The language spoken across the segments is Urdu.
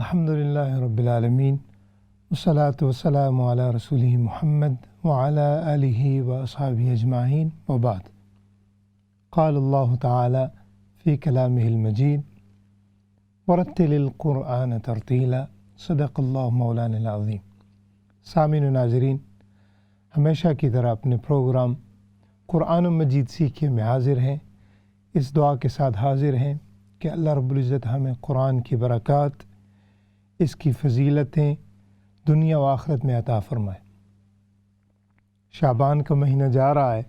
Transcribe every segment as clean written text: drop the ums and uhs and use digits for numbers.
الحمدللہ رب العالمین والصلاة والسلام علی رسولہ محمد وعلی آلہ واصحابہ اجمعین وبعد. قال اللہ تعالی فی کلامہ المجید ورتل القرآن ترتیلا صدق اللہ مولانا العظیم. سامعین و ناظرین، ہمیشہ کی طرح اپنے پروگرام قرآن مجید سیکھے میں حاضر ہیں. اس دعا کے ساتھ حاضر ہیں کہ اللہ رب العزت ہمیں قرآن کی برکات، اس کی فضیلتیں دنیا و آخرت میں عطا فرمائے. شعبان کا مہینہ جا رہا ہے.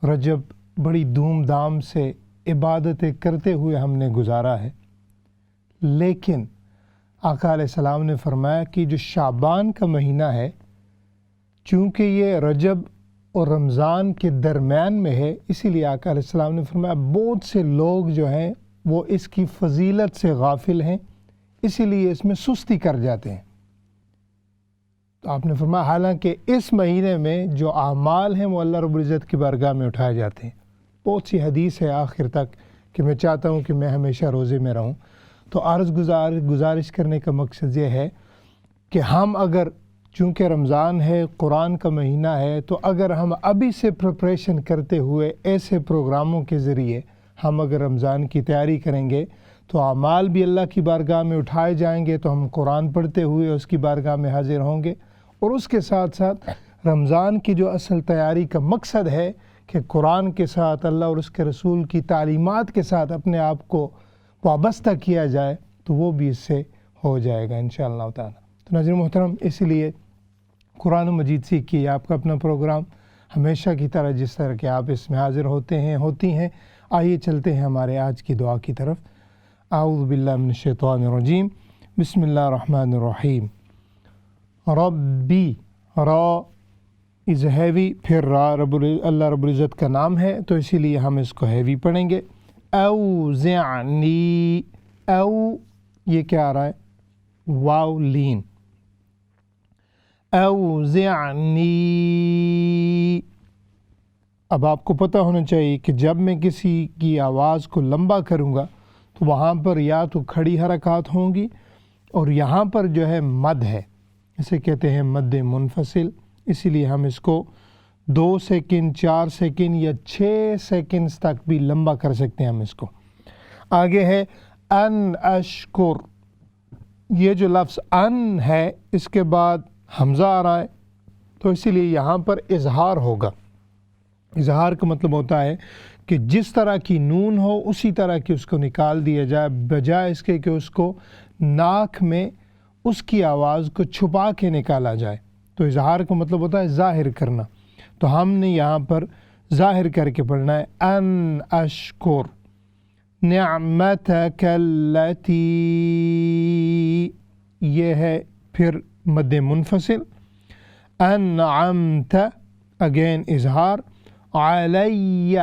رجب بڑی دھوم دھام سے عبادتیں کرتے ہوئے ہم نے گزارا ہے، لیکن آقا علیہ السلام نے فرمایا کہ جو شعبان کا مہینہ ہے، چونکہ یہ رجب اور رمضان کے درمیان میں ہے، اسی لیے آقا علیہ السلام نے فرمایا بہت سے لوگ جو ہیں وہ اس کی فضیلت سے غافل ہیں، اسی لیے اس میں سستی کر جاتے ہیں. تو آپ نے فرمایا حالانکہ اس مہینے میں جو اعمال ہیں وہ اللہ رب العزت کی بارگاہ میں اٹھائے جاتے ہیں. بہت سی حدیث ہے آخر تک کہ میں چاہتا ہوں کہ میں ہمیشہ روزے میں رہوں. تو گزارش کرنے کا مقصد یہ ہے کہ ہم اگر، چونکہ رمضان ہے، قرآن کا مہینہ ہے، تو اگر ہم ابھی سے پریپریشن کرتے ہوئے ایسے پروگراموں کے ذریعے ہم اگر رمضان کی تیاری کریں گے تو اعمال بھی اللہ کی بارگاہ میں اٹھائے جائیں گے. تو ہم قرآن پڑھتے ہوئے اس کی بارگاہ میں حاضر ہوں گے، اور اس کے ساتھ ساتھ رمضان کی جو اصل تیاری کا مقصد ہے کہ قرآن کے ساتھ، اللہ اور اس کے رسول کی تعلیمات کے ساتھ اپنے آپ کو وابستہ کیا جائے، تو وہ بھی اس سے ہو جائے گا انشاءاللہ تعالی. تو ناظرین محترم، اسی لیے قرآن مجید سیکھیے آپ کا اپنا پروگرام ہمیشہ کی طرح جس طرح کہ آپ اس میں حاضر ہوتی ہیں. آئیے چلتے ہیں ہمارے آج کی دعا کی طرف. اعوذ باللہ من الشیطان الرجیم، بسم اللہ الرحمن الرحیم. ربی، را از ہیوی، پھر را اللہ رب العزت کا نام ہے تو اسی لیے ہم اس کو ہیوی پڑھیں گے. اوزعنی، او یہ کیا آ رہا ہے؟ واو لین. اوزعنی، اب آپ کو پتہ ہونا چاہیے کہ جب میں کسی کی آواز کو لمبا کروں گا تو وہاں پر یا تو کھڑی حرکات ہوں گی، اور یہاں پر جو ہے مد ہے، اسے کہتے ہیں مد منفصل. اسی لیے ہم اس کو 2 سیکنڈ، 4 سیکنڈ یا 6 سیکنڈز تک بھی لمبا کر سکتے ہیں ہم اس کو. آگے ہے ان اشکر. یہ جو لفظ ان ہے اس کے بعد حمزہ آ رہا ہے، تو اسی لیے یہاں پر اظہار ہوگا. اظہار کا مطلب ہوتا ہے کہ جس طرح کی نون ہو اسی طرح کی اس کو نکال دیا جائے، بجائے اس کے کہ اس کو ناک میں اس کی آواز کو چھپا کے نکالا جائے. تو اظہار کا مطلب ہوتا ہے ظاہر کرنا. تو ہم نے یہاں پر ظاہر کر کے پڑھنا ہے ان اشکر نعمتک التی، یہ ہے پھر مد منفصل. انعمت، اگین اظہار. علی،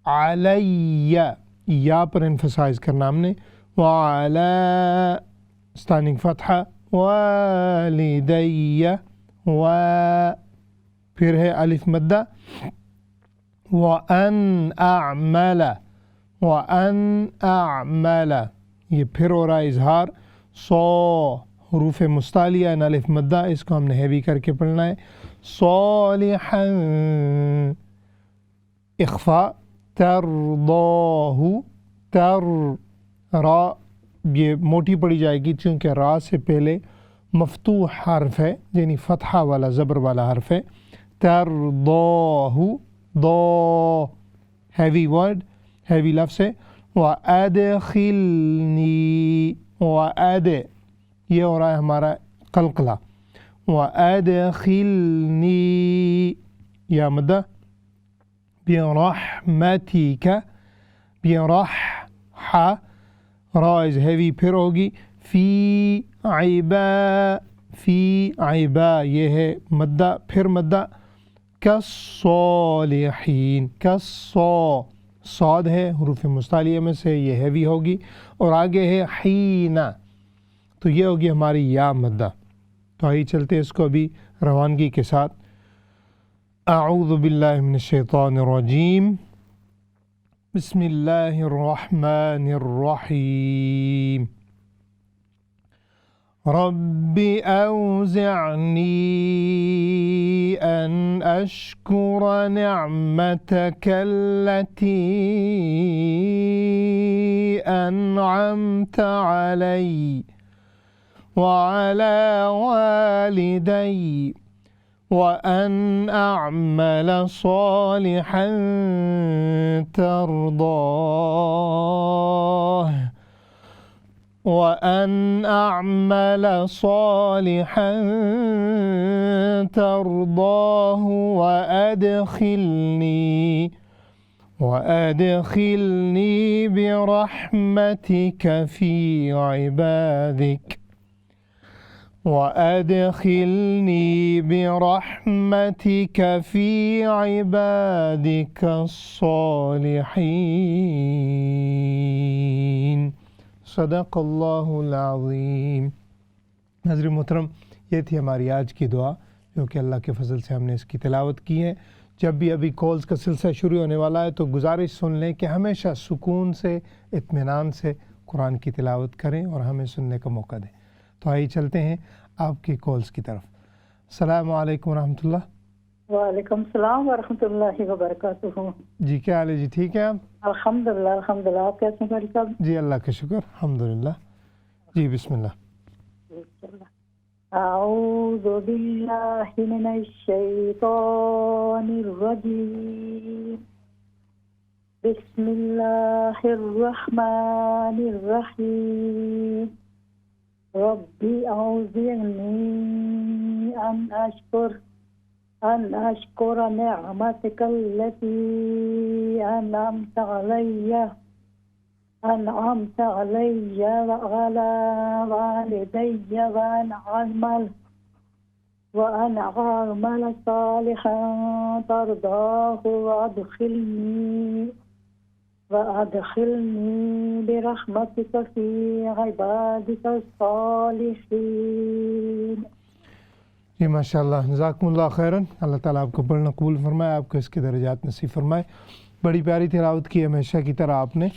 علی یا پر انفسائز کرنا ہم نے. وعلی اسٹینڈنگ فتحہ. والدی، و پھر ہے الف مدہ. وان اعمل، وان اعمل یہ پھر ہو رہا ہے اظہار. صو حروف مستعلیہ ان الف مدہ، اس کو ہم نے ہیوی کر کے پڑھنا ہے. صالحا، اخفاء. ترضاہ، تر را یہ موٹی پڑی جائے گی چونکہ را سے پہلے مفتوح حرف ہے، یعنی فتحہ والا زبر والا حرف ہے. ترضاہ، ضا ہیوی ورڈ، ہیوی لفظ ہے. وَأَدْخِلْنِي، وَأَدْ یہ ہو رہا ہے ہمارا قلقلہ. وَأَدْخِلْنِي یا مدہ. بِرَحْمَتِكَ، برح، را از ہیوی پھر ہوگی. فی عبا، فی عبا یہ ہے مدہ پھر مدہ. کالصالحین، صاد ہے حروف مستعلیہ میں سے، یہ ہیوی ہوگی. اور آگے ہے حین، تو یہ ہوگی ہماری یا مدہ. تو آئیے چلتے اس کو ابھی روانگی کے ساتھ. اعوذ باللہ من الشیطان الرجیم، بسم اللہ الرحمن الرحیم. رب أوزعني أن أشكر نعمتك التي أنعمت علي وعلى والدي وأن أعمل صالحا ترضاه وأن أعمل صالحا ترضاه وأدخلني برحمتك في عبادك الصالحين صدق اللہ العظیم۔ حضرت محترم، یہ تھی ہماری آج کی دعا جو کہ اللہ کے فضل سے ہم نے اس کی تلاوت کی ہے۔ جب بھی ابھی کالز کا سلسلہ شروع ہونے والا ہے تو گزارش سن لیں کہ ہمیشہ سکون سے، اطمینان سے قرآن کی تلاوت کریں اور ہمیں سننے کا موقع دیں۔ تو آئیے چلتے ہیں آپ کی کالز کی طرف۔ السلام علیکم ورحمۃ اللہ۔ وعلیکم السلام ورحمۃ اللہ وبرکاتہ۔ جی کیا حال ہے جی؟ ٹھیک ہے آپ؟ الحمدللہ الحمدللہ، آپ کیسے ہیں بھائی صاحب؟ جی اللہ کا شکر الحمدللہ۔ جی بسم اللہ۔ اعوذ باللہ من الشیطان الرجیم، بسم اللہ الرحمن الرحیم، رب اوزعنی أن أشكر نعمتك التي أنعمت علي وعلى والدي وأن أعمل صالحا ترضاه وأدخلني برحمتك في عبادك الصالحين۔ جی ماشاء اللہ، جزاکم اللہ خیراً۔ اللہ تعالیٰ آپ کو پڑھنا قبول فرمائے، آپ کو اس کے درجات نصیب فرمائے۔ بڑی پیاری تلاوت کی ہمیشہ کی طرح آپ نے،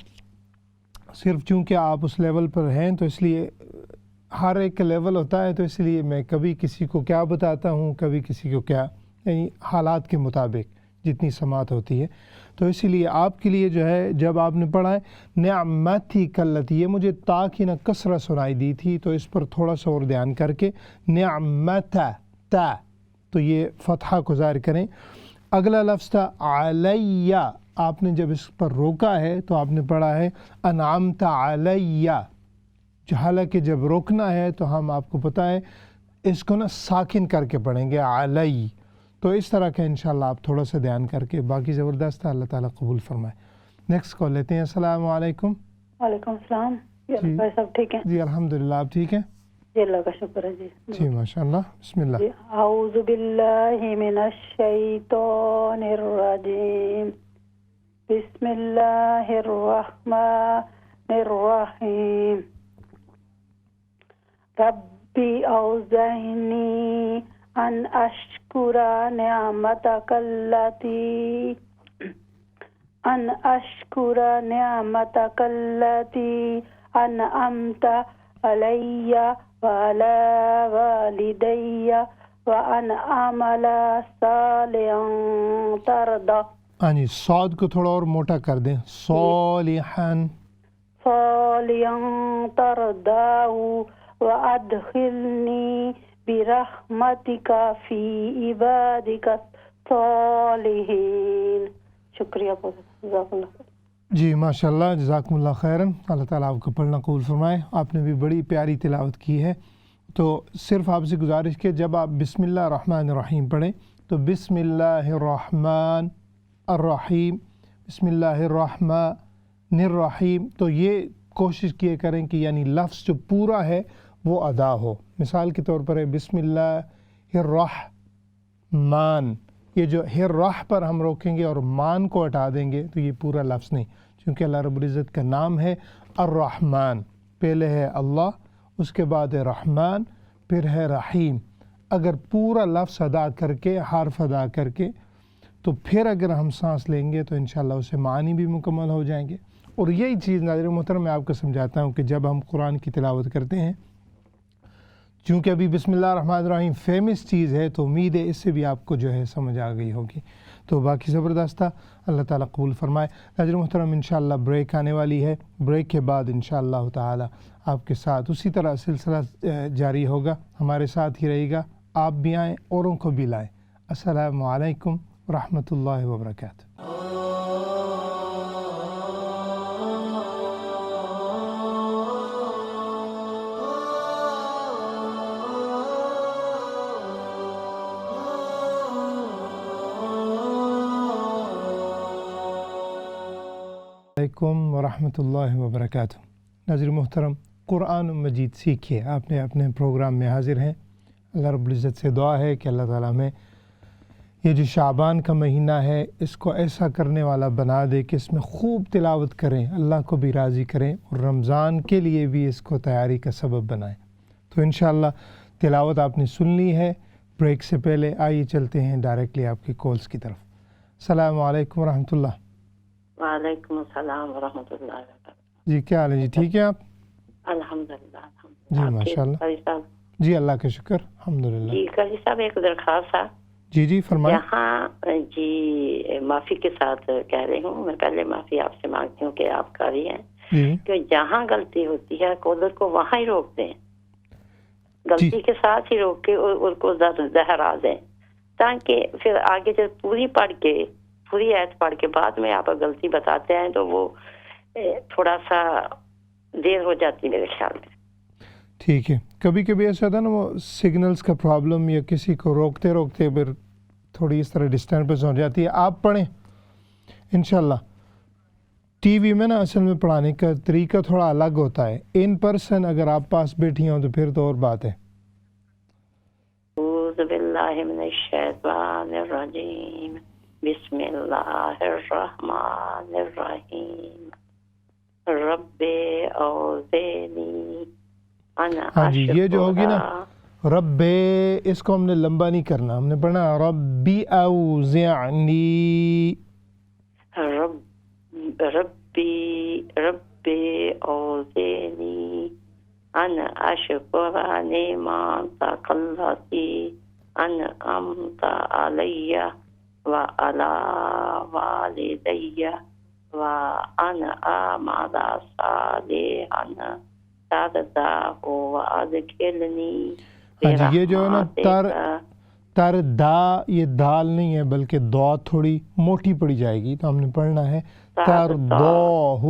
صرف چونکہ آپ اس لیول پر ہیں تو اس لیے ہر ایک کا لیول ہوتا ہے، تو اس لیے میں کبھی کسی کو کیا بتاتا ہوں، کبھی کسی کو کیا، یعنی حالات کے مطابق جتنی سماعت ہوتی ہے۔ تو اسی لیے آپ کے لیے جو ہے، جب آپ نے پڑھا ہے نعمتی کلتی، یہ مجھے تا کی نہ کسرہ سنائی دی تھی، تو اس پر تھوڑا سا اور دھیان کر کے نعمتا تا، تو یہ فتحہ کو ظاہر کریں۔ اگلا لفظ تھا علیہ، آپ نے جب اس پر روکا ہے تو آپ نے پڑھا ہے انعمت علیہ، حالانکہ جب روکنا ہے تو ہم آپ کو پتہ ہے اس کو نا ساکن کر کے پڑھیں گے علی، تو اس طرح کا انشاءاللہ آپ تھوڑا سا دھیان کر کے، باقی زبردست ہے، اللہ تعالیٰ قبول فرمائے۔ نیکسٹ کال لیتے ہیں۔ السلام علیکم۔ وعلیکم السلام بھائی صاحب، ٹھیک ہیں؟ جی الحمدللہ، آپ ٹھیک ہیں؟ جی اللہ کا شکر ہے۔ جی ماشاء اللہ، بسم اللہ۔ اعوذ باللہ من الشیطان الرجیم، بسم اللہ الرحمن الرحیم، ربی اوزعنی ان اشکر نعمتک التي انعمت علی وعلی والدی وان اعمل صالحا ترضاه۔ ہاں جی، صاد کو تھوڑا اور موٹا کر دیں، صالحا ترضاه وادخلنی برحمتک فی عبادک الصالحین۔ شکریہ بہت، جزاک اللہ۔ جی ماشاء اللہ، جزاکم اللہ خیراً۔ اللہ تعالیٰ آپ کو پڑھنا قبول فرمائے۔ آپ نے بھی بڑی پیاری تلاوت کی ہے۔ تو صرف آپ سے گزارش کہ جب آپ بسم اللہ الرحمن الرحیم پڑھیں تو بسم اللہ الرحمن الرحیم، بسم اللہ الرحمن الرحیم، تو یہ کوشش کیے کریں کہ یعنی لفظ جو پورا ہے وہ ادا ہو۔ مثال کے طور پر ہے بسم اللہ الرحمن، یہ جو راہ پر ہم روکیں گے اور مان کو ہٹا دیں گے تو یہ پورا لفظ نہیں، چونکہ اللہ رب العزت کا نام ہے الرحمن، پہلے ہے اللہ، اس کے بعد ہے رحمان، پھر ہے رحیم۔ اگر پورا لفظ ادا کر کے، حرف ادا کر کے، تو پھر اگر ہم سانس لیں گے تو انشاءاللہ اسے معنی بھی مکمل ہو جائیں گے۔ اور یہی چیز ناظرین محترم میں آپ کو سمجھاتا ہوں کہ جب ہم قرآن کی تلاوت کرتے ہیں چونکہ ابھی بسم اللہ الرحمن الرحیم فیمس چیز ہے تو امید ہے اس سے بھی آپ کو جو ہے سمجھ آ گئی ہوگی. تو باقی زبردست تھا. اللہ تعالیٰ قبول فرمائے. ناظرین محترم انشاءاللہ بریک آنے والی ہے. بریک کے بعد انشاءاللہ تعالیٰ آپ کے ساتھ اسی طرح سلسلہ جاری ہوگا. ہمارے ساتھ ہی رہے گا. آپ بھی آئیں، اوروں کو بھی لائیں. السلام علیکم ورحمۃ اللہ وبرکاتہ. علیکم ورحمۃ اللہ وبرکاتہ. ناظرین محترم قرآن مجید سیکھیے. آپ نے اپنے پروگرام میں حاضر ہیں. اللہ رب العزت سے دعا ہے کہ اللہ تعالیٰ ہمیں یہ جو شعبان کا مہینہ ہے اس کو ایسا کرنے والا بنا دے کہ اس میں خوب تلاوت کریں، اللہ کو بھی راضی کریں، اور رمضان کے لیے بھی اس کو تیاری کا سبب بنائیں. تو انشاءاللہ تلاوت آپ نے سن لی ہے. بریک سے پہلے آئیے چلتے ہیں ڈائریکٹلی آپ کی کالز کی طرف. السلام علیکم ورحمۃ اللہ. وعلیکم السلام ورحمۃ اللہ وبرکاتہ. جی کیا حال ہے جی؟ ٹھیک ہے آپ؟ الحمدللہ. جی ماشاء اللہ. قاری صاحب جی اللہ کا شکر الحمدللہ. جی قاری صاحب ایک درخواست ہے. جی جی فرمائیں. یہاں جی معافی کے ساتھ کہہ رہی ہوں، میں پہلے معافی آپ سے مانگتی ہوں کہ آپ قاری ہیں جی کہ جہاں غلطی ہوتی ہے کالر کو وہاں ہی روک دیں، غلطی کے ساتھ ہی روک کے ان کو دہرا دیں، تاکہ پھر آگے جب پوری آیت پڑھ کے بعد میں آپ غلطی بتاتے ہیں تو وہ تھوڑا سا دیر ہو جاتی میرے خیال میں. ٹھیک ہے. کبھی کبھی ایسا ہوتا ہے نا وہ سگنلز کا پرابلم یا کسی کو روکتے روکتے پھر تھوڑی اس طرح ڈسٹربنس ہو جاتی ہے. آپ پڑھیں انشاءاللہ. ٹی وی میں نا اصل میں پڑھانے کا طریقہ تھوڑا الگ ہوتا ہے. ان پرسن اگر آپ پاس بیٹھی ہوں تو پھر تو اور بات ہے. اعوذ باللہ من الشیطان الرجیم. بسم اللہ الرحمن الرحیم. رب اوزینی انا ہاں جی یہ جو ہوگی نا رب، اس کو ہم نے لمبا نہیں کرنا، ہم نے پڑھنا ربی اوزعنی. ربی اوزینی انا اشکر نعمتک التی انعمت علی وعلی والدی وانا اعمل صالحا ترضاه وادخلنی. ہاں جی یہ جو ہے نا تر دا، یہ دال نہیں ہے بلکہ دو تھوڑی موٹی پڑی جائے گی، تو ہم نے پڑھنا ہے ترضاہ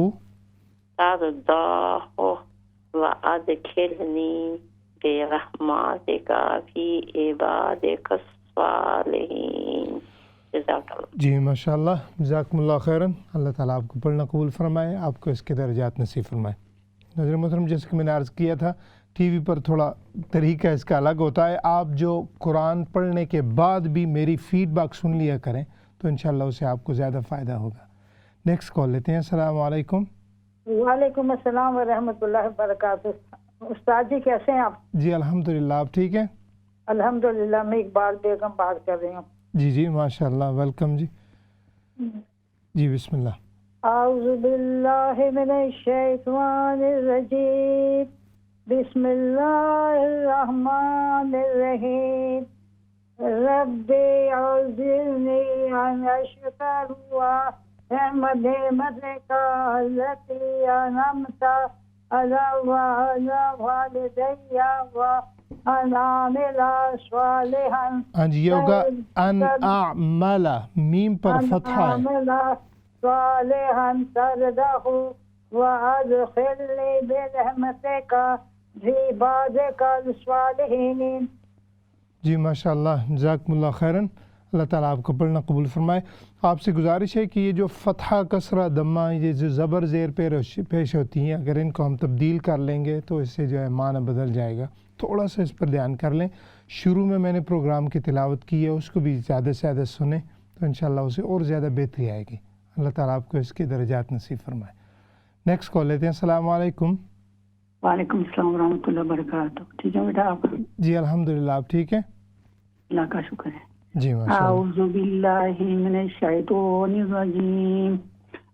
وادخلنی برحمتک فی عبادک الصالحین. جی ماشاء اللہ جزاکم اللہ خیراً. اللہ تعالیٰ آپ کو پڑھنا قبول فرمائے، آپ کو اس کے درجات نصیب فرمائے. ناظرین محترم جیسے کہ میں نے عرض کیا تھا ٹی وی پر تھوڑا طریقہ اس کا الگ ہوتا ہے. آپ جو قرآن پڑھنے کے بعد بھی میری فیڈ بیک سن لیا کریں تو انشاءاللہ اسے آپ کو زیادہ فائدہ ہوگا. نیکسٹ کال لیتے ہیں. السلام علیکم. وعلیکم السلام ورحمۃ اللہ وبرکاتہ. استاد جی کیسے ہیں آپ؟ جی الحمدللہ. آپ ٹھیک ہیں؟ الحمدللہ. میں اقبال بیگم بات کر رہی ہوں. جی جی ماشاء اللہ ویلکم. جی جی بسم اللہ. اعوذ باللہ من الشیطان الرجیم. بسم اللہ الرحمن الرحیم. رب اوزعنی ان اشکر نعمتک التی انعمت علی وعلی والدی وان اعمل صالحا. ہاں جی یہ ہوگا ان اعمل، میم پر فتحہ ہے. صالحا ترضاه وادخلنی برحمتک فی عبادک الصالحین. جی ماشاء اللہ جزاکم اللہ خیراً. اللہ تعالیٰ آپ کو پڑھنا قبول فرمائے. آپ سے گزارش ہے کہ یہ جو فتحہ کسرہ دمہ یہ جو زبر زیر پیش ہوتی ہیں اگر ان کو ہم تبدیل کر لیں گے تو اس سے جو ہے معنی بدل جائے گا. تھوڑا سا اس پر دھیان کر لیں. شروع میں نے پروگرام کی تلاوت کی ہے، اس کو بھی زیادہ سے زیادہ سنیں تو انشاءاللہ اسے اور زیادہ بہتری آئے گی. اللہ تعالیٰ آپ کو اس کے درجات نصیب فرمائے. نیکسٹ کال لیتے ہیں. السلام علیکم. وعلیکم السلام ورحمۃ اللہ وبرکاتہ. ٹھیک ہے بیٹا آپ؟ جی الحمدللہ. آپ ٹھیک ہیں؟ اللہ کا شکر ہے. جی ماشاء اللہ. اعوذ باللہ من الشیطان الرجیم.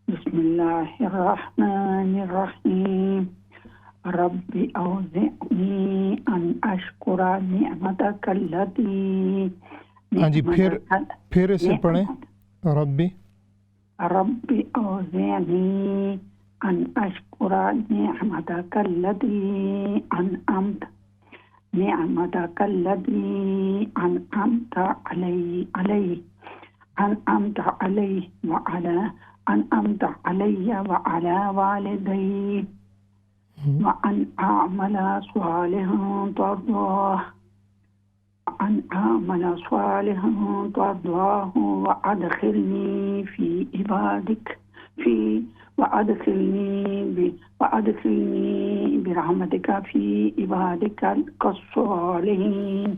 بسم اللہ الرحمن الرحیم. رب أوزعني أن أشكر نعمتك التي ہاں جی پھر اسے پڑھیں ربی رب أوزعني أن أشكر نعمتك التي أنعمت أنعمت علي وعلى والدي وأن أعمل صالحا ترضاه وأدخلني في عبادك وأدخلني برحمتك في عبادك الصالحين.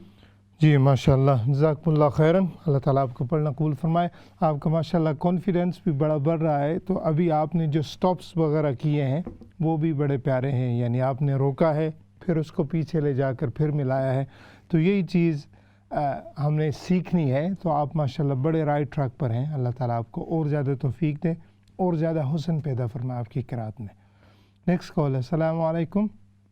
جی ماشاء اللہ جزاکم اللہ خیراً. اللہ تعالیٰ آپ کو پڑھنا قبول فرمائے. آپ کا ماشاء اللہ کانفیڈنس بھی بڑا بڑھ رہا ہے. تو ابھی آپ نے جو سٹاپس وغیرہ کیے ہیں وہ بھی بڑے پیارے ہیں. یعنی آپ نے روکا ہے پھر اس کو پیچھے لے جا کر پھر ملایا ہے. تو یہی چیز ہم نے سیکھنی ہے. تو آپ ماشاء اللہ بڑے رائٹ ٹریک پر ہیں. اللہ تعالیٰ آپ کو اور زیادہ توفیق دے اور زیادہ حسن پیدا فرمائے آپ کی قرات میں. نیکسٹ کال ہے. السلام علیکم.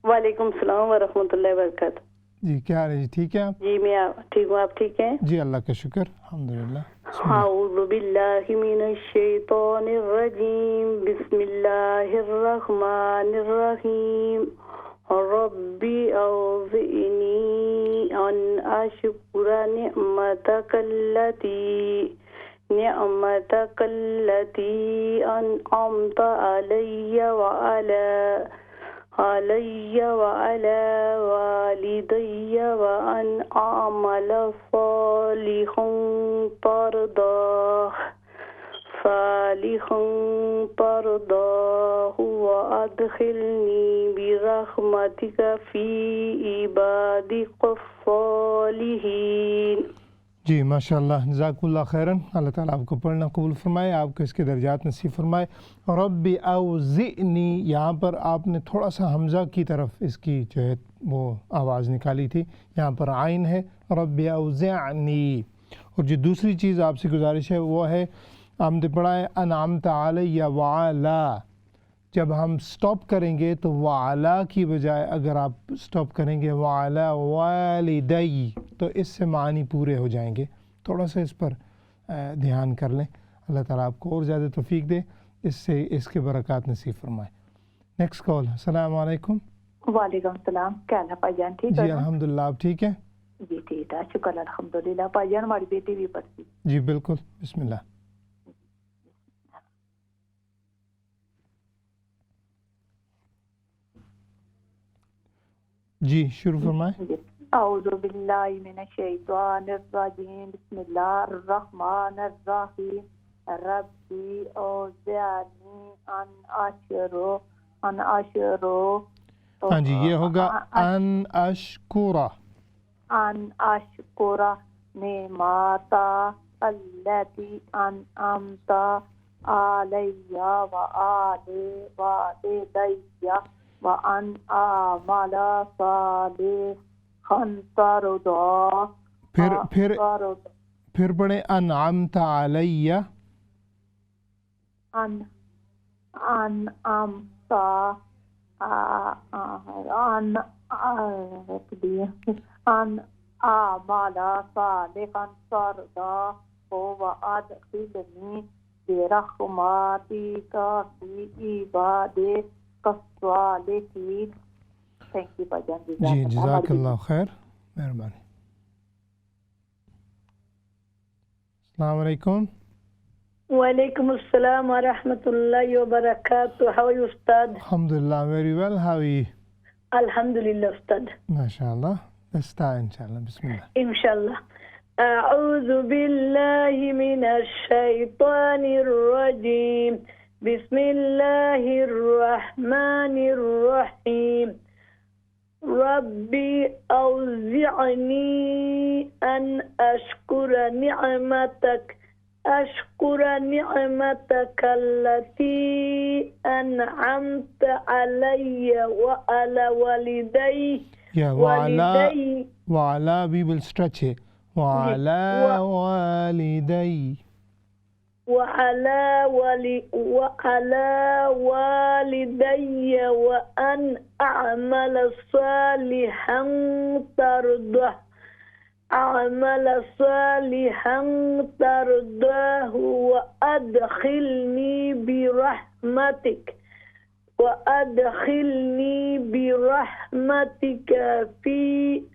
وعلیکم السلام ورحمۃ اللہ وبرکاتہ. جی کیا حال ہے جی؟ ٹھیک ہے آپ؟ جی میں ٹھیک ہوں. آپ ٹھیک ہیں؟ جی اللہ کا شکر الحمدللہ. اعوذ باللہ من الشیطان الرجیم. بسم اللہ الرحمن الرحیم. ربی اوزعنی ان اشکر نعمتک التي انعمت علی وعلى والدي وأن أعمل صالحا ترضاه وأدخلني برحمتك في عبادك الصالحين. جی ماشاء اللہ جزاک اللہ خیراً. اللہ تعالیٰ آپ کو پڑھنا قبول فرمائے, آپ کو اس کے درجات نصیب فرمائے. رب اوزعنی یہاں پر آپ نے تھوڑا سا حمزہ کی طرف اس کی جو ہے وہ آواز نکالی تھی. یہاں پر عین ہے رب اوزعنی. اور جو دوسری چیز آپ سے گزارش ہے وہ ہے ہم نے پڑھا ہے انعمت علی وعلی. جب ہم سٹاپ کریں گے تو وعلی کی بجائے اگر آپ سٹاپ کریں گے وعلی والدی تو اس سے معنی پورے ہو جائیں گے. تھوڑا سا اس پر دھیان کر لیں. اللہ تعالیٰ آپ کو اور زیادہ توفیق دے, اس سے اس کے برکات نصیب فرمائے. Next call. السلام علیکم. وعلیکم السلام. کیا حال ہے بھائی جان؟ ٹھیک ہے جی الحمدللہ. آپ ٹھیک ہیں؟ جی ٹھیک ہے شکر الحمدللہ. بھائی جان ہماری بیٹی بھی پڑھتی. جی بالکل بسم اللہ. جی شروع فرمائیں. اعوذ باللہ من الشیطان الرجیم. بسم اللہ الرحمن الرحیم. ربی اوزعنی ان اشکر. ہاں جی یہ ہوگا ان اشکرہ. ان اشکر نعمتا التی انعمت علی وعلی والدی وان اعمل صالحا ترضاه. پھر پڑھیں انعمت علی. انعمت ان اعمل صالحا ترضاه وادخلني برحمتك في عبادك الصالحين. تھینک یو بھائی. جی جزاک اللہ خیر, مہربانی. السلام علیکم. وعلیکم السلام ورحمۃ اللہ وبرکاتہ. How are you استاد؟ الحمدللہ very well. How are you? الحمدللہ استاد. ماشاء اللہ. استاد انشاءاللہ. بسم اللہ. انشاءاللہ. اعوذ باللہ من الشیطان الرجیم. بسم اللہ الرحمن الرحیم. ربی اوزعنی ان اشکر نعمتك التي أنعمت علي وعلى والدي. وعلى we will stretch it. وعلى والدي. وعلى والدي وأن أعمل صالحا ترضاه وأدخلني برحمتك في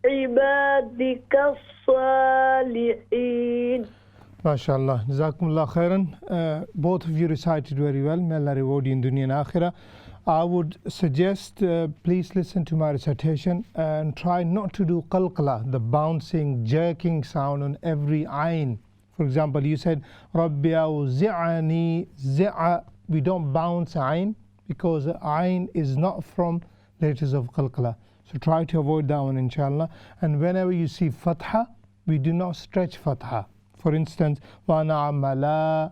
عبادك الصالحين. MashaAllah. Jazakumullah khairan. Both of you recited very well. May Allah reward you in dunya and akhirah. I would suggest please listen to my recitation and try not to do qalqala, the bouncing, jerking sound on every ayn. For example, you said Rabbi awzi'ani zi'a. We don't bounce ayn because ayn is not from letters of qalqala. So try to avoid that one, inshallah. And whenever you see fatha, we do not stretch fatha. For instance, wa na'amala.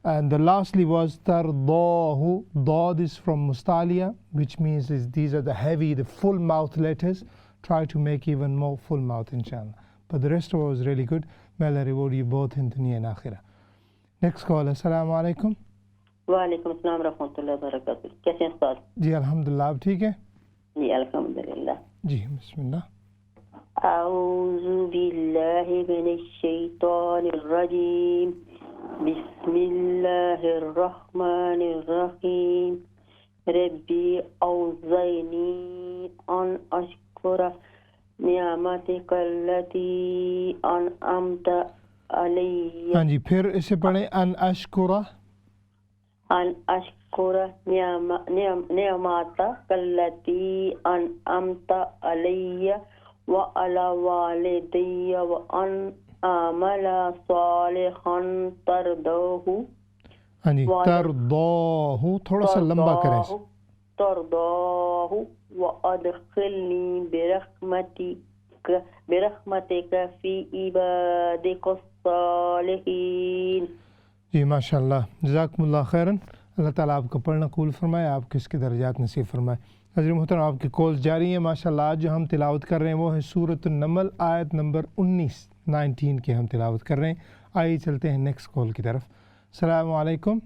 And the lastly was tardahu. Dad is from mustaliya, which means these are the heavy, the full mouth letters. Try to make even more full mouth, inshallah. But the rest of it was really good. May Allah reward you both in dunya and akhirah. Next call. Assalamu alaikum. وعلیکم السلام ورحمۃ اللہ وبرکاتہ. کیسے ہیں استاد؟ جی الحمدللہ. آپ ٹھیک ہے؟ جی الحمدللہ. جی بسم اللہ. اعوذ باللہ من الشیطان الرجیم. بسم اللہ الرحمن الرحیم. ربی اوزعنی ان اشکر نعمتک التی انعمت علی. ہاں جی پھر اسے پڑھیں. ان اشکرہ. ان اشکر نعمتک التی انعمت علی وعلی والدی وان اعمل صالحا ترضاہ. ہاں جی ترضاہ تھوڑا سا لمبا کریں. ترضاہ وادخلنی برحمتک فی عبادک الصالحین. جی ماشاء اللہ. جزاکم اللہ خیراً. اللہ تعالیٰ آپ کا پڑھنا قبول فرمائے, آپ کے اس کے درجات نصیب فرمائے. حضرت محترم آپ کی کالز جاری ہیں ماشاء اللہ. آج جو ہم تلاوت کر رہے ہیں وہ ہے سورۃ النمل آیت نمبر 19 کی ہم تلاوت کر رہے ہیں. آئیے چلتے ہیں نیکسٹ کال کی طرف. السلام علیکم.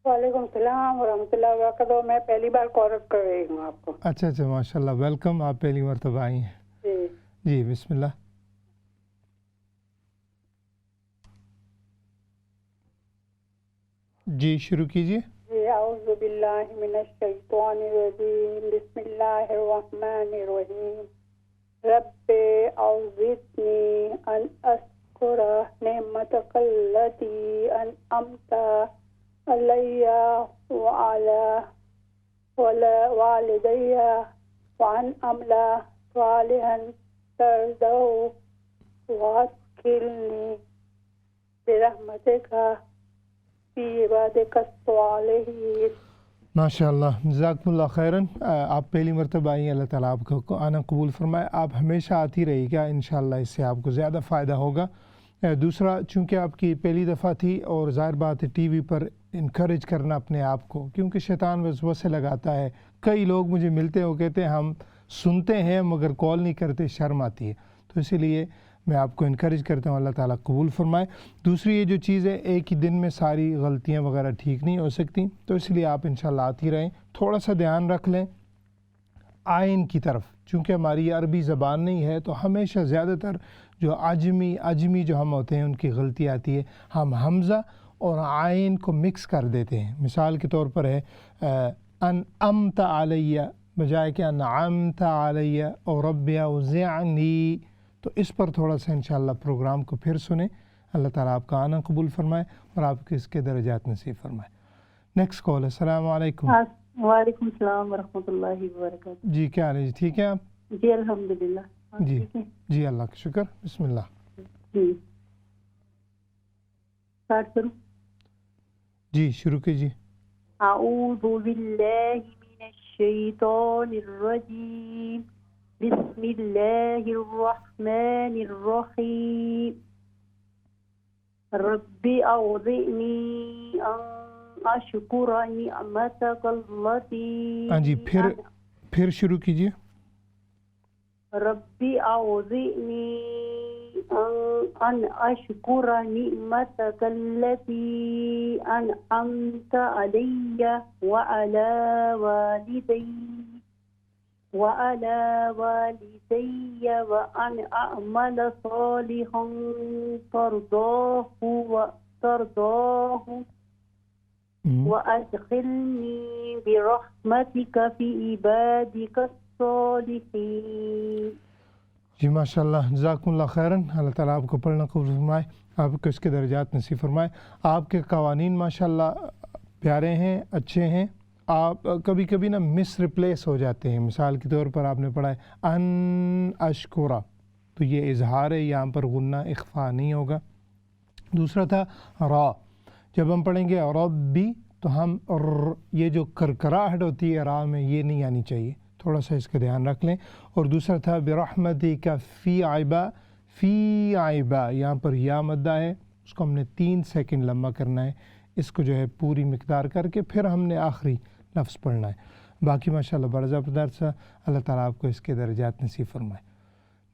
وعلیکم السلام ورحمۃ اللہ وبرکاتہ. میں پہلی بار کال کر رہی ہوں آپ کو. اچھا ماشاء اللہ. ویلکم. آپ پہلی مرتبہ آئی ہیں. جی بسم اللہ. جی شروع کیجیے. اعوذ باللہ من الشیطان الرجیم. بسم اللہ الرحمن الرحیم. رب اوزعنی ان اشکر نعمتک التی انعمت علی وعلی والدی وان اعمل صالحا ترضاه وادخلنی برحمتک فی عبادک الصالحین. ماشاء اللہ. جزاکم اللہ خیراً. آپ پہلی مرتبہ آئی ہیں. اللہ تعالیٰ آپ کو آنا قبول فرمائے. آپ ہمیشہ آتی رہی گا انشاءاللہ. اس سے آپ کو زیادہ فائدہ ہوگا. دوسرا چونکہ آپ کی پہلی دفعہ تھی اور ظاہر بات ہے ٹی وی پر انکریج کرنا اپنے آپ کو, کیونکہ شیطان وسوسے لگاتا ہے. کئی لوگ مجھے ملتے ہیں وہ کہتے ہیں ہم سنتے ہیں مگر کال نہیں کرتے, شرم آتی ہے. تو اسی لیے میں آپ کو انکریج کرتا ہوں. اللہ تعالیٰ قبول فرمائے. دوسری یہ جو چیز ہے ایک ہی دن میں ساری غلطیاں وغیرہ ٹھیک نہیں ہو سکتی, تو اس لیے آپ انشاءاللہ آتی رہیں. تھوڑا سا دھیان رکھ لیں آئین کی طرف, چونکہ ہماری عربی زبان نہیں ہے تو ہمیشہ زیادہ تر جو عجمی جو ہم ہوتے ہیں ان کی غلطی آتی ہے. ہم حمزہ اور عین کو مکس کر دیتے ہیں. مثال کے طور پر ہے انعمت علیہ بجائے کہ انعمت علیہ اور رب اوزعنی. تو اس پر تھوڑا سا انشاءاللہ پروگرام کو پھر سنیں. اللہ تعالیٰ آپ کا آنا قبول فرمائے اور آپ کے اس کے درجات نصیب فرمائے. Next call. السلام علیکم. وعلیکم السلام ورحمۃ اللہ وبرکاتہ. جی کیا حال ہے؟ جی ٹھیک ہے آپ؟ جی الحمدللہ. جی اللہ کا شکر. بسم اللہ. جی اسٹارٹ کروں؟ جی شروع کیجیے. اعوذ باللہ من الشیطان الرجیم. بسم اللہ الرحمن الرحیم. رب اوزعنی ان اشکر نعمتک التی. ہاں جی پھر شروع کیجیے. رب اوزعنی أن أشكر نعمتك التي أنعمت علي وعلى والدي وأن أعمل صالحا ترضاه وأدخلني برحمتك في عبادك الصالحين. جی ماشاء اللہ، جزاکم اللہ خیراً. اللہ تعالیٰ آپ کو پڑھنا قبول فرمائے، آپ کو اس کے درجات نصیب فرمائے. آپ کے قوانین ماشاء اللہ پیارے ہیں، اچھے ہیں. آپ کبھی کبھی نا مس ریپلیس ہو جاتے ہیں. مثال کے طور پر آپ نے پڑھا ہے ان اشکورا، تو یہ اظہار ہے، یہاں پر غنہ اخفا نہیں ہوگا. دوسرا تھا را، جب ہم پڑھیں گے ربی تو ہم یہ جو کرکراہٹ ہوتی ہے را میں یہ نہیں آنی چاہیے، تھوڑا سا اس کا دھیان رکھ لیں. اور دوسرا تھا برحمتک فی عیبا، یہاں پر یا مدہ ہے، اس کو ہم نے 3 سیکنڈ لمبا کرنا ہے. اس کو جو ہے پوری مقدار کر کے پھر ہم نے آخری لفظ پڑھنا ہے. باقی ماشاءاللہ بڑا زبردست سا. اللہ تعالیٰ آپ کو اس کے درجات نصیب فرمائے.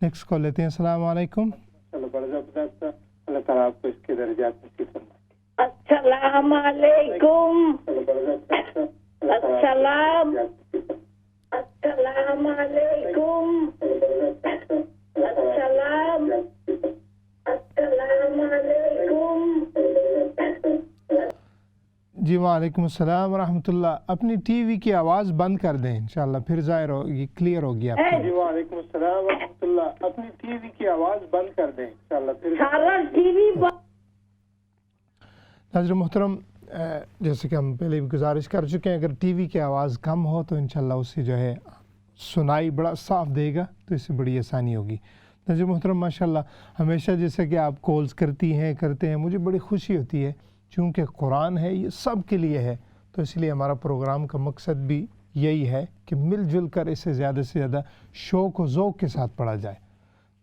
نیکسٹ کال لیتے ہیں. السلام علیکم. بڑا زبردست سا. اللہ تعالیٰ آپ کو اس کے درجات نصیب فرمائے. السلام علیکم. السلام علیکم. السلام علیکم. جی وعلیکم السلام ورحمۃ اللہ. اپنی ٹی وی کی آواز بند کر دیں انشاءاللہ، پھر ظاہر ہوگی، کلیئر ہوگی آپ کی. جی وعلیکم السلام ورحمۃ اللہ. اپنی ٹی وی کی آواز بند کر دیں انشاءاللہ، پھر سارا ٹی وی. ناظرین محترم، جیسے کہ ہم پہلے بھی گزارش کر چکے ہیں، اگر ٹی وی کی آواز کم ہو تو انشاءاللہ اس سے جو ہے سنائی بڑا صاف دے گا، تو اس سے بڑی آسانی ہوگی. ناظرین محترم ماشاءاللہ ہمیشہ جیسے کہ آپ کالز کرتے ہیں، مجھے بڑی خوشی ہوتی ہے، چونکہ قرآن ہے یہ سب کے لیے ہے، تو اس لیے ہمارا پروگرام کا مقصد بھی یہی ہے کہ مل جل کر اسے زیادہ سے زیادہ شوق و ذوق کے ساتھ پڑھا جائے.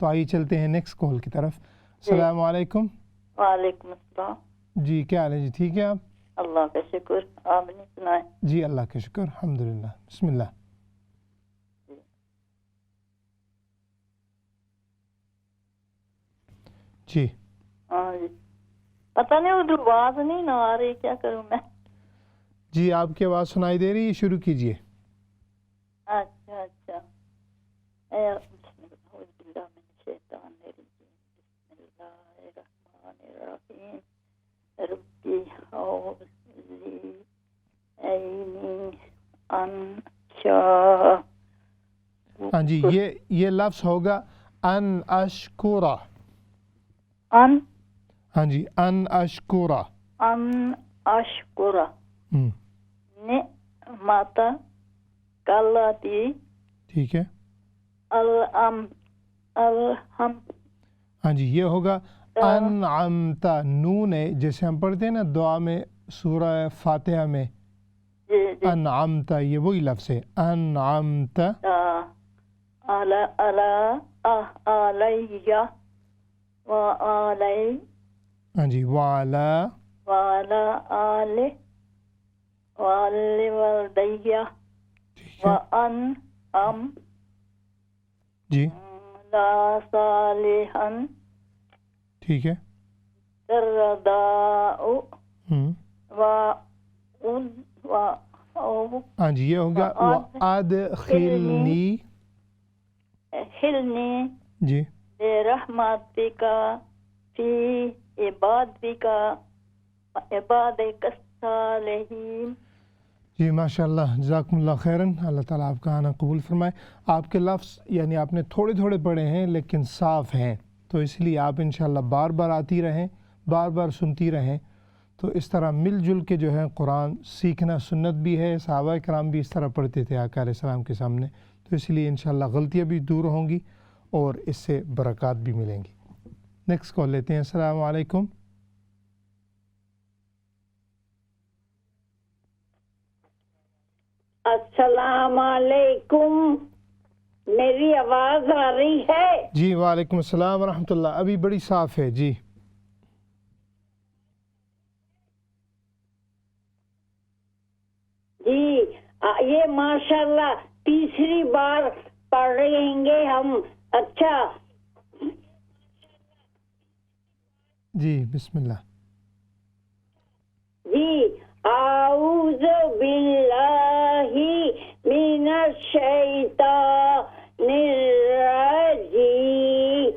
تو آئیے چلتے ہیں نیکسٹ کال کی طرف. السلام علیکم. وعلیکم السلام. جی کیا حال ہے جی؟ ٹھیک ہے آپ؟ اللہ کا شکر. آپ نے سنائے؟ جی اللہ کا شکر الحمدللہ. بسم اللہ. جی ہاں جی، پتہ نہیں ادھر آواز نہیں نہ آ رہی، کیا کروں میں؟ جی آپ کی آواز سنائی دے رہی ہے، شروع کیجئے. اچھا اچھا. بسم اللہ من الشیطان الرجیم. بسم اللہ الرحمن الرحیم. ربی اعوذ لی عینی انشا. ہاں جی، یہ لفظ ہوگا ان اشکورا. ان، ہاں جی، ان اشکورا. ان اشکرا نعمت کلتی. ٹھیک ہے. الحم. ہاں جی، یہ ہوگا انعمت. نون ہے جیسے ہم پڑھتے ہیں نا دعا میں سورہ فاتحہ میں انعمت، یہ وہی لفظ ہے انعمت. علیہ وعلی. ہاں جی، وعلا. وعلی آل والدیہ ٹھیک ہے وانعم جی. لا صالحا. ٹھیک ہے. ترداء ہاں جی، یہ ہوگا وادخلنی. خلنی جی. برحمتک فی عبادک الصالحین. جی ماشاء اللہ جزاکم اللہ خیراً. اللہ تعالیٰ آپ کا آنا قبول فرمائے. آپ کے لفظ یعنی آپ نے تھوڑے تھوڑے پڑھے ہیں لیکن صاف ہیں، تو اس لیے آپ انشاءاللہ بار بار آتی رہیں، بار بار سنتی رہیں. تو اس طرح مل جل کے جو ہے قرآن سیکھنا سنت بھی ہے. صحابہ کرام بھی اس طرح پڑھتے تھے آقا علیہ السلام کے سامنے. تو اس لیے انشاءاللہ غلطیاں بھی دور ہوں گی اور اس سے برکات بھی ملیں گی. نیکسٹ کال لیتے ہیں. السلام علیکم. السلام علیکم. میری آواز آ رہی ہے؟ جی وعلیکم السلام ورحمۃ اللہ. ابھی بڑی صاف ہے جی. جی یہ ماشاءاللہ تیسری بار پڑھ رہے ہیں گے ہم. اچھا جی بسم اللہ. جی اعوذ باللہ من الشیطان الرجیم.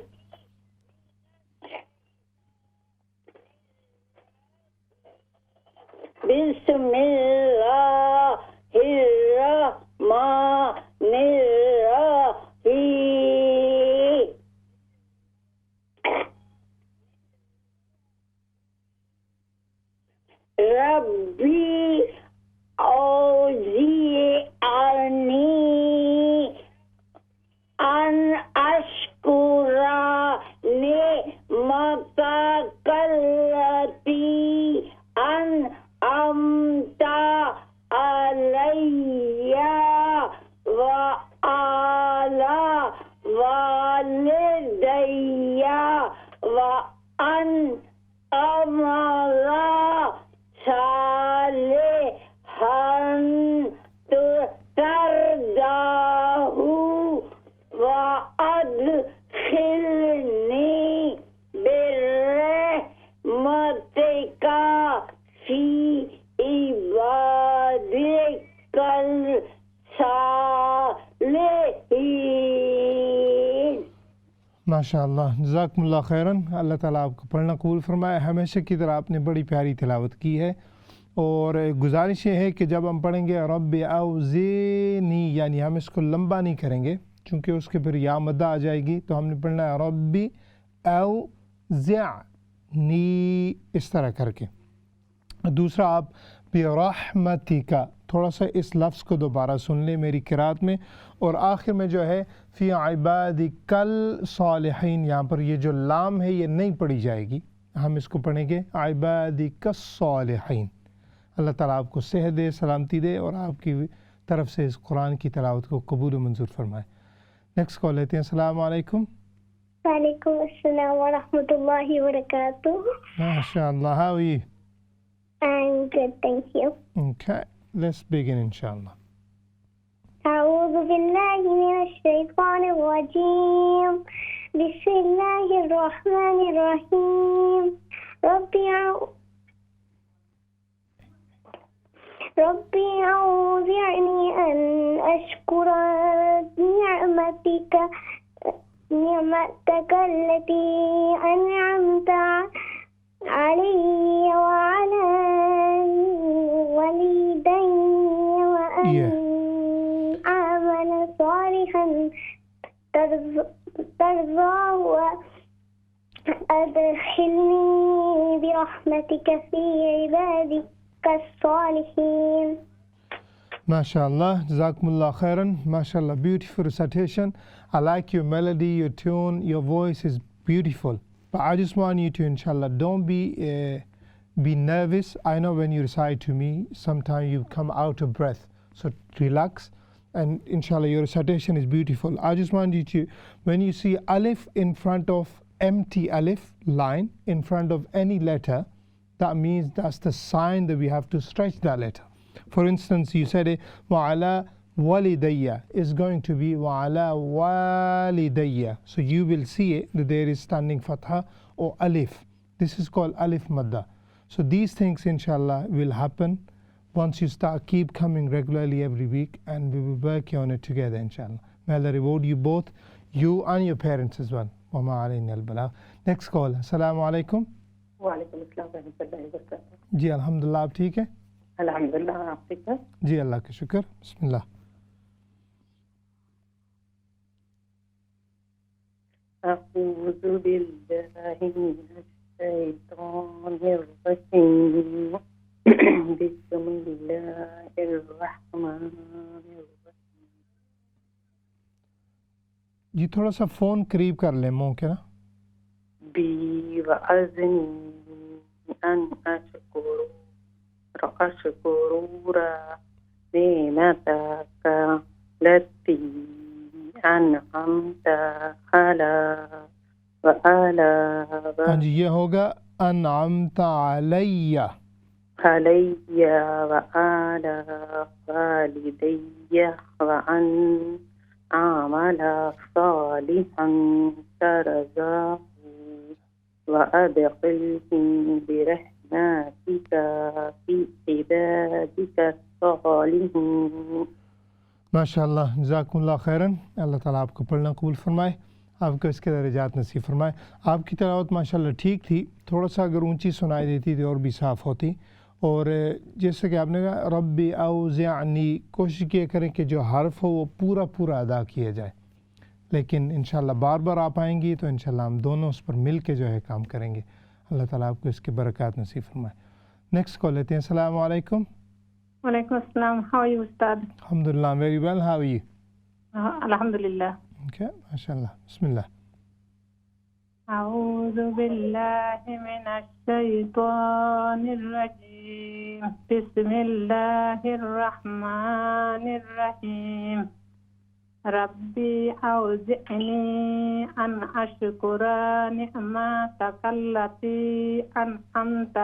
بسم اللہ الرحمن الرحیم. ربی اوزعنی ان اشکر نعمتک التی انعمت علی وعلی والدی وان اعمل صالحا ترضاه وادخلنی برحمتک فی عبادک الصالحین. ماشاء اللہ جزاکم اللہ خیراً. اللہ تعالیٰ آپ کو پڑھنا قبول فرمائے. ہمیشہ کی طرح آپ نے بڑی پیاری تلاوت کی ہے اور گزارش یہ ہے کہ جب ہم پڑھیں گے رب اوزعنی یعنی ہم اس کو لمبا نہیں کریں گے چونکہ اس کے پھر یا مدہ آ جائے گی تو ہم نے پڑھنا ہے رب اوزعنی اس طرح کر کے. دوسرا آپ برحمتک تھوڑا سا اس لفظ کو دوبارہ سن لیں میری قرات میں اور آخر میں جو ہے فی عبادک الصالحین یہاں پر یہ جو لام ہے یہ نہیں پڑھی جائے گی. ہم اس کو پڑھیں گے عبادک الصالحین. اللہ تعالیٰ آپ کو صحت دے سلامتی دے اور آپ کی طرف سے اس قرآن کی تلاوت کو قبول و منظور فرمائے. نیکسٹ کال لیتے ہیں. السلام علیکم. وعلیکم السلام ورحمۃ اللہ وبرکاتہ. ماشاء اللہ. How are you? I'm good, thank you. Okay, let's begin inshallah. أعوذ بالله من الشيطان الرجيم. بسم الله الرحمن الرحيم. ربي أوزعني أن أشكر نعمتك التي أنعمت علي وعلى والدي وأن أعمل صالحا ترضاه وأدخلني برحمتك في عبادك الصالحين. MashaAllah, Jazakumullah khairan. MashaAllah, beautiful recitation. I like your melody, your tune, your voice is beautiful. But I just want you to, inshallah, don't be nervous. I know when you recite to me, sometimes you come out of breath. So relax, and inshallah, your recitation is beautiful. I just want you to, when you see alif in front of empty alif line, in front of any letter, that means that's the sign that we have to stretch that letter. For instance, you said وَعَلَى وَالِدَيَّ is going to be وَعَلَى وَالِدَيَّ. So you will see it, that there is standing fatha or alif. This is called alif madda. So these things inshallah will happen once you keep coming regularly every week, and we will work on it together inshallah. May Allah reward you both, you and your parents as well. وَمَا عَلَيْنَا الْبَلَاغُ. Next call. Assalamu alaikum. وعلیکم السلام ورحمۃ اللہ وبرکاتہ. جی الحمدللہ, آپ ٹھیک ہے؟ الحمدللہ, آپ ٹھیک ہے؟ جی اللہ کا شکر. بسم اللہ. اعوذ باللہ من الشیطان الرجیم. بسم اللہ الرحمن الرحیم. جی تھوڑا سا فون قریب کر لیں منہ کے نا. بی وعزنی ان اشکر نعمتك التي أنعمت على وعلى ہاں جی یہ ہوگا انعمت علی وعلى والدي وأن أعمل صالحا ترضاه وأدخلهم برحمتك في عبادك الصالحين. ماشاء اللہ، جزاکم اللہ خیراً. اللہ تعالیٰ آپ کو پڑھنا قبول فرمائے، آپ کو اس کے درجات نصیب فرمائے. آپ کی تلاوت ماشاء اللہ ٹھیک تھی، تھوڑا سا اگر اونچی سنائی دیتی تھی اور بھی صاف ہوتی. اور جیسے کہ آپ نے کہا ربی اوزعنی، کوشش کیا کریں کہ جو حرف ہو وہ پورا پورا ادا کیا جائے. لیکن انشاءاللہ بار بار آپ آئیں گی تو انشاءاللہ ہم دونوں اس پر مل کے جو ہے کام کریں گے. اللہ تعالیٰ آپ کو اس کے برکات نصیب فرمائے. نیکسٹ کال لیتے ہیں. السلام علیکم. وعلیکم السلام. How are you, Ustad? الحمدللہ very well. How are you? Alhamdulillah. Okay ماشاء اللہ. بسم اللہ. أعوذ بالله من الشيطان الرجيم. بسم الله الرحمن الرحيم. ربي أوزعني أن أشكر نعمتك التي أنعمت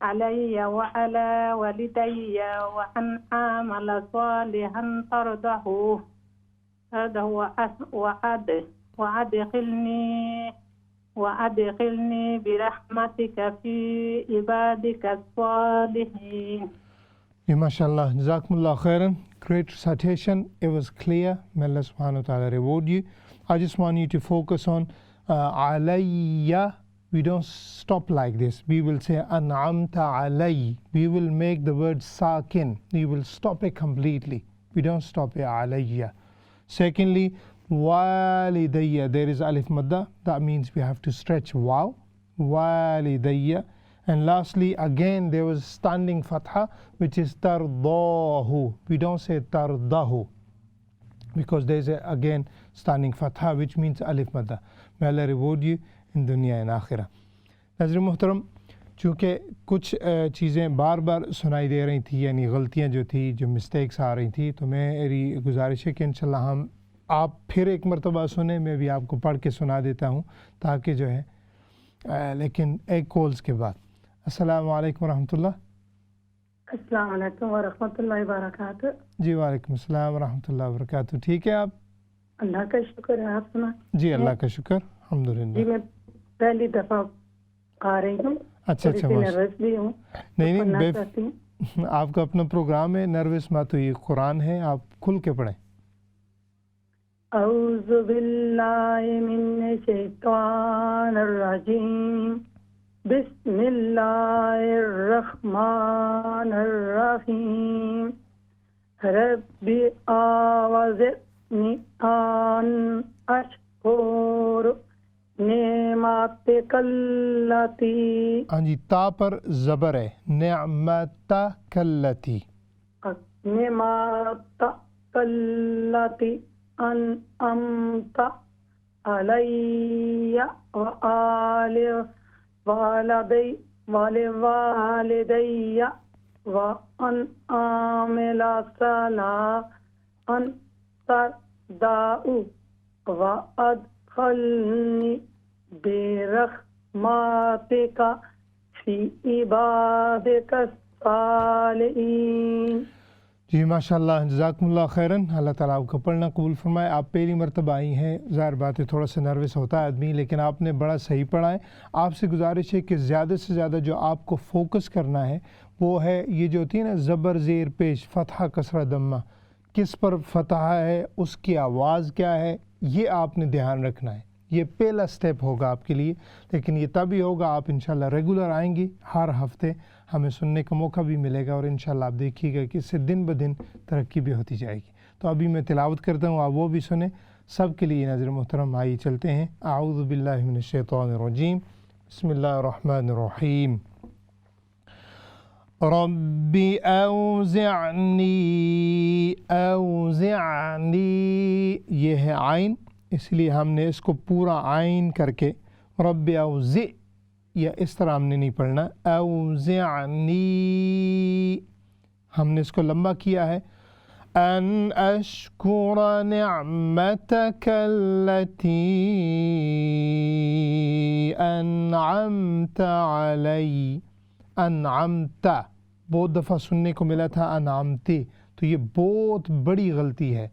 علي وعلى والدي وأن أعمل صالحا ترضاه وأدخلني برحمتك في عبادك الصالحين. MashaAllah, Jazakumullah khairan. Great recitation. It was clear. May Allah subhanahu wa ta'ala reward you. I just want you to focus on alayya. We don't stop like this. We will say an'amta alay. We will make the word sakin. We will stop it completely. We don't stop it alayya. Secondly, walidayya. There is alif madda. That means we have to stretch waw. Walidayya. And lastly, again, there was standing fatha, which is tardahu. We don't say tardahu, because there is again standing fatha, which means alif madda. May Allah reward you in dunya and akhirah. Nazrin muhtaram, چونکہ کچھ چیزیں بار بار سنائی دے رہی تھی، یعنی غلطیاں جو تھی، جو مسٹیکس آ رہی تھی، تو میری گزارش ہے کہ انشاءاللہ ہم آپ پھر ایک مرتبہ سنیں. میں بھی آپ کو پڑھ کے سنا دیتا ہوں تاکہ جو ہے لیکن ایک کالز کے بعد. السلام علیکم ورحمۃ اللہ. السلام علیکم ورحمۃ اللہ وبرکاتہ. جی وعلیکم السلام ورحمۃ اللہ وبرکاتہ. ٹھیک ہے آپ؟ اللہ کا شکر ہے. آپ سنا؟ جی اللہ کا شکر الحمدللہ. جی میں پہلی دفعہ آ رہی ہوں. اچھا نروس بھی ہوں. نہیں آپ کا اپنا پروگرام ہے، نروس مت ہوئی. قرآن ہے، آپ کھل کے پڑھیں. اعوذ باللہ من الشیطان الرجیم. بسم اللہ الرحمن الرحیم. رب اعوذنی ان اشکر نعمتک التی. ہاں جی، تا پر زبر ہے. نعمتک التی. نعمتک التی انعمت علی وآل والدی وأن أعمل صالحا ترضاه وأدخلني برحمتك في عبادك الصالحين. جی ماشاء اللہ، جزاکم اللہ خیراً. اللہ تعالیٰ آپ کا پڑھنا قبول فرمائے. آپ پہلی مرتبہ آئی ہیں، ظاہر بات ہے تھوڑا سا نروس ہوتا ہے آدمی، لیکن آپ نے بڑا صحیح پڑھا ہے. آپ سے گزارش ہے کہ زیادہ سے زیادہ جو آپ کو فوکس کرنا ہے وہ ہے یہ جو ہوتی ہے نا زبر زیر پیش، فتحہ کسرہ دمہ، کس پر فتحہ ہے، اس کی آواز کیا ہے، یہ آپ نے دھیان رکھنا ہے. یہ پہلا سٹیپ ہوگا آپ کے لیے. لیکن یہ تبھی ہوگا آپ انشاءاللہ ریگولر آئیں گی، ہر ہفتے ہمیں سننے کا موقع بھی ملے گا، اور انشاءاللہ آپ دیکھیے گا کہ اس سے دن بدن ترقی بھی ہوتی جائے گی. تو ابھی میں تلاوت کرتا ہوں، آپ وہ بھی سنیں. سب کے لیے ناظرین محترم آئیے چلتے ہیں. اعوذ باللہ من الشیطان الرجیم. بسم اللہ الرحمن الرحیم. رب اوزعنی، یہ ہے عین، اس لیے ہم نے اس کو پورا عین کر کے رب اوزع، یا اس طرح ہم نے نہیں پڑھنا. اوزعنی ہم نے اس کو لمبا کیا ہے. ان اشکر نعمتک التی انعمت علی. انعمت بہت دفعہ سننے کو ملا تھا انعمتی، تو یہ بہت بڑی غلطی ہے،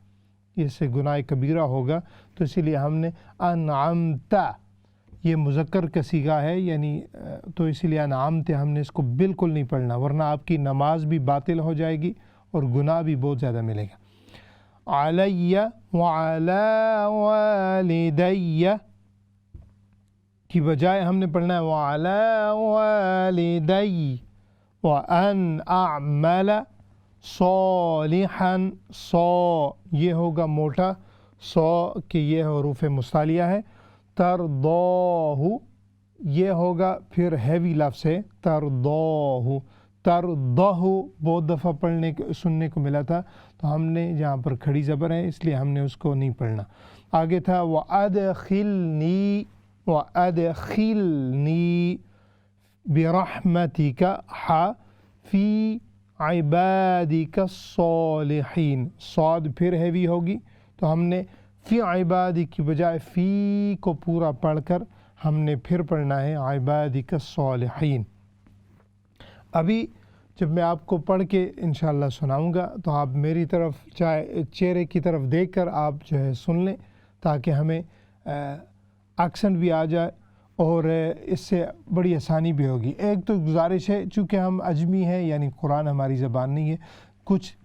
اس سے گناہ کبیرہ ہوگا. تو اسی لیے ہم نے انعمت یہ مذکر کا صیغہ ہے، یعنی تو اسی لیے انعمت ہم نے اس کو بالکل نہیں پڑھنا، ورنہ آپ کی نماز بھی باطل ہو جائے گی اور گناہ بھی بہت زیادہ ملے گا۔ علی وعلی والدی کی بجائے ہم نے پڑھنا ہے وعلی والدی وان اعمل صالحا، یہ ہوگا موٹا کہ یہ حروف مستعلیہ ہے، ترضاہ یہ ہوگا پھر ہیوی لفظ ہے ترضاہ، ترضاہ بہت دفعہ سننے کو ملا تھا، تو ہم نے جہاں پر کھڑی زبر ہے اس لیے ہم نے اس کو نہیں پڑھنا۔ آگے تھا وَأَدْخِلْنِي بِرَحْمَتِكَ فِي عِبَادِكَ الصَّالِحِينَ، صاد پھر ہیوی ہوگی، تو ہم نے فی عبادی کی بجائے فی کو پورا پڑھ کر ہم نے پھر پڑھنا ہے عبادک الصالحین۔ ابھی جب میں آپ کو پڑھ کے انشاءاللہ سناؤں گا تو آپ میری طرف چہرے کی طرف دیکھ کر آپ جو ہے سن لیں، تاکہ ہمیں ایکسنٹ بھی آ جائے اور اس سے بڑی آسانی بھی ہوگی۔ ایک تو گزارش ہے، چونکہ ہم عجمی ہیں یعنی قرآن ہماری زبان نہیں ہے، کچھ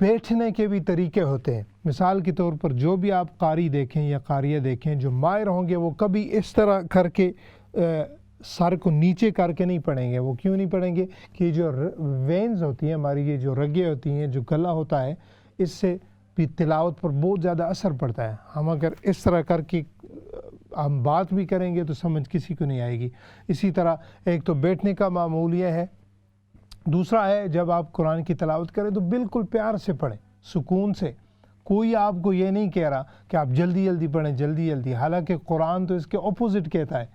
بیٹھنے کے بھی طریقے ہوتے ہیں۔ مثال کے طور پر جو بھی آپ قاری دیکھیں یا قاریہ دیکھیں جو ماہر ہوں گے، وہ کبھی اس طرح کر کے سر کو نیچے کر کے نہیں پڑھیں گے۔ وہ کیوں نہیں پڑھیں گے کہ جو وینز ہوتی ہیں ہماری، یہ جو رگیں ہوتی ہیں، جو گلا ہوتا ہے، اس سے بھی تلاوت پر بہت زیادہ اثر پڑتا ہے۔ ہم اگر اس طرح کر کے ہم بات بھی کریں گے تو سمجھ کسی کو نہیں آئے گی۔ اسی طرح ایک تو بیٹھنے کا معمول یہ ہے، دوسرا ہے جب آپ قرآن کی تلاوت کریں تو بالکل پیار سے پڑھیں، سکون سے۔ کوئی آپ کو یہ نہیں کہہ رہا کہ آپ جلدی جلدی پڑھیں، جلدی جلدی، حالانکہ قرآن تو اس کے اپوزٹ کہتا ہے،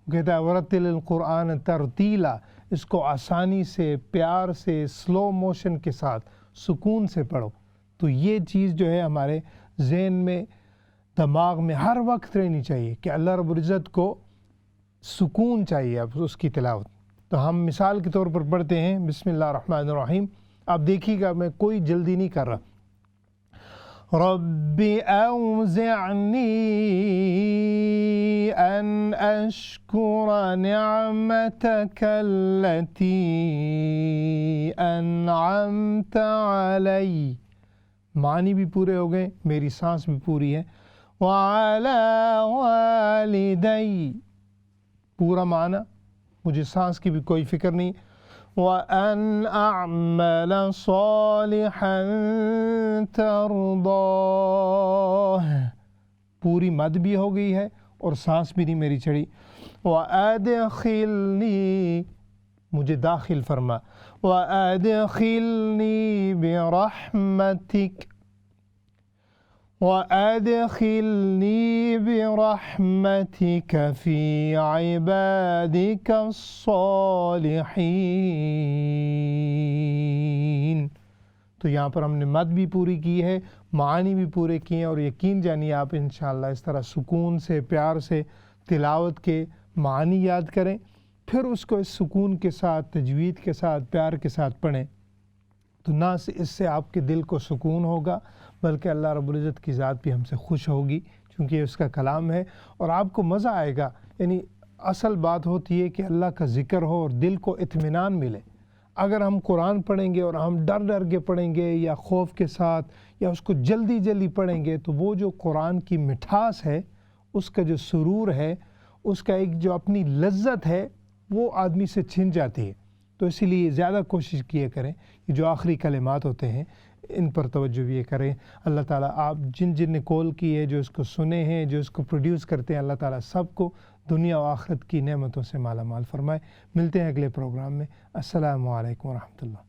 وہ کہتا ہے ورتل القرآن ترتیلا، اس کو آسانی سے، پیار سے، سلو موشن کے ساتھ، سکون سے پڑھو۔ تو یہ چیز جو ہے ہمارے ذہن میں، دماغ میں ہر وقت رہنی چاہیے کہ اللہ رب العزت کو سکون چاہیے اب اس کی تلاوت۔ تو ہم مثال کے طور پر پڑھتے ہیں بسم اللہ الرحمن الرحیم، آپ دیکھیے گا میں کوئی جلدی نہیں کر رہا۔ رب اوزعنی ان اشکر نعمتک التي انعمت علی، معنی بھی پورے ہو گئے، میری سانس بھی پوری ہے۔ وعلی والدی، پورا معنی، مجھے سانس کی بھی کوئی فکر نہیں۔ وَأَنْ أَعْمَلَ صَالِحًا تَرْضَاهُ، پوری مد بھی ہو گئی ہے اور سانس بھی نہیں میری چڑھی۔ وَأَدْخِلْنِي، مجھے داخل فرما، وَأَدْخِلْنِي بِرَحْمَتِكَ، وَأَدْخِلْنِي بِرَحْمَتِكَ فِي عِبَادِكَ الصَّالِحِينَ۔ تو یہاں پر ہم نے مد بھی پوری کی ہے، معانی بھی پورے کیے ہیں، اور یقین جانیے آپ انشاءاللہ اس طرح سکون سے، پیار سے تلاوت کے معانی یاد کریں، پھر اس کو اس سکون کے ساتھ، تجوید کے ساتھ، پیار کے ساتھ پڑھیں، تو نہ اس سے آپ کے دل کو سکون ہوگا بلکہ اللہ رب العزت کی ذات بھی ہم سے خوش ہوگی، چونکہ یہ اس کا کلام ہے، اور آپ کو مزہ آئے گا۔ یعنی اصل بات ہوتی ہے کہ اللہ کا ذکر ہو اور دل کو اطمینان ملے۔ اگر ہم قرآن پڑھیں گے اور ہم ڈر ڈر کے پڑھیں گے یا خوف کے ساتھ یا اس کو جلدی جلدی پڑھیں گے، تو وہ جو قرآن کی مٹھاس ہے، اس کا جو سرور ہے، اس کا ایک جو اپنی لذت ہے، وہ آدمی سے چھن جاتی ہے۔ تو اسی لیے زیادہ کوشش کیا کریں، یہ جو آخری کلمات ہوتے ہیں ان پر توجہ بھی کریں۔ اللہ تعالیٰ آپ جن نے کال کی ہے، جو اس کو سنے ہیں، جو اس کو پروڈیوس کرتے ہیں، اللہ تعالیٰ سب کو دنیا و آخرت کی نعمتوں سے مالا مال فرمائے۔ ملتے ہیں اگلے پروگرام میں۔ السلام علیکم ورحمۃ اللہ۔